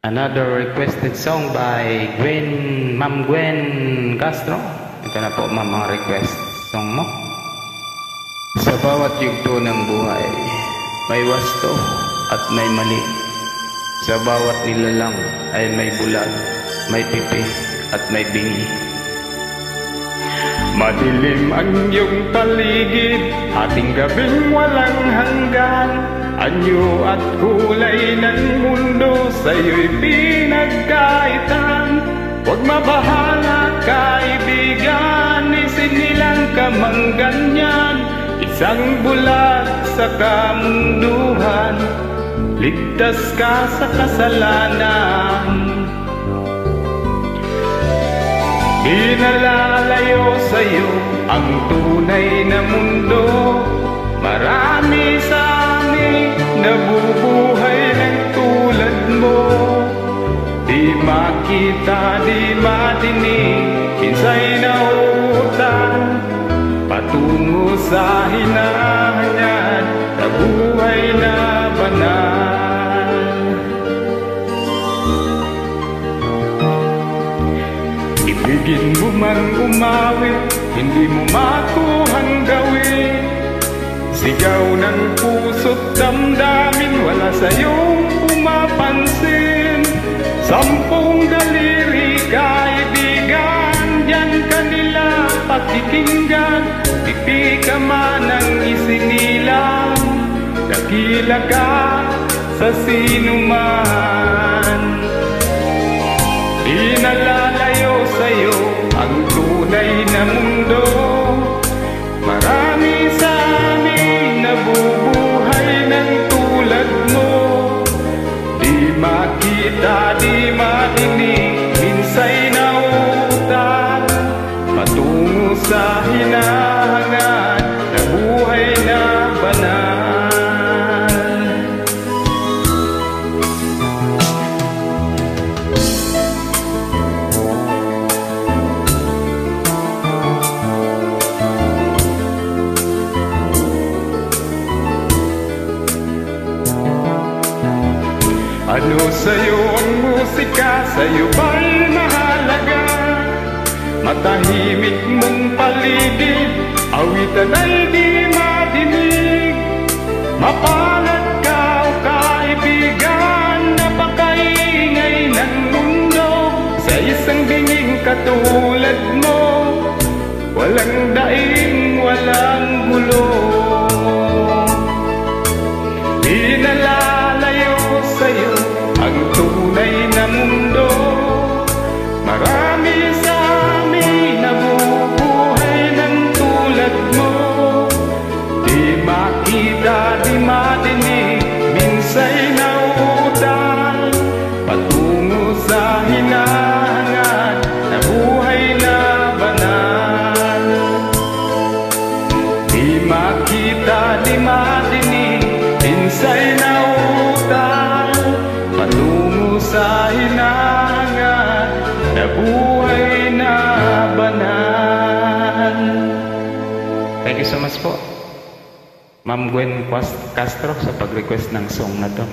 Another requested song by Ma'am Gwen Castro. Ito na po, ma'am, ang request song mo. Sa bawat yugto ng buhay, may wasto at may mali. Sa bawat nilalang ay may bulag, may pipi at may bingi. Madilim ang iyong paligid, ating gabing walang hanggan. Anyo at kulay ng mundo sa'yo'y pinagkaitan. Huwag mabahala kaibigan, isinilang ka mang ganyan. Isang bulag sa kamunduhan, ligtas ka sa kasalanan. Di nalalayo sa'yo ang tunay na mundo. Marami sa amin nabubuhay ng tulad mo. Di makita, di madinig, minsay nauutan patungo sa hinahangan na buhay na banal. Ibigin mo man umawit, hindi mo makuhang gawin. Sigaw ng puso't damdamin, wala sa'yong pumapansin. Sampung daliri kaibigan, diyan kanila pakikinggan. Pipi ka man ang isinilang, dakila ka sa sinuman. Di nalalayo sa'yo ang tunay na mundo. Marami sa amin nabubuhay ng tulad mo. Di makita, di madinig, minsay nauutan patungo sa hinahangan na buhay na banal. Ano sa'yo ang musika, sa'yo ba'y mahalaga? Matahimik mong paligid, awitan ay di madinig. Mapalad ka o kaibigan, napakaingay ng mundo. Sa isang binging katulad mo, walang daing, walang gulo. Di nalalayo sa'yo ang tunay na mundo. Marami sa amin nabubuhay ng tulad mo. Di makita, di madinig, minsay nauutan patungo sa hinahangan na buhay na banal. Di makita, di madinig, minsay nauutan patungo sa hinahangan na buhay na banal. Thank you so much po, Ma'am Gwen Castro, sa pag-request ng song na to.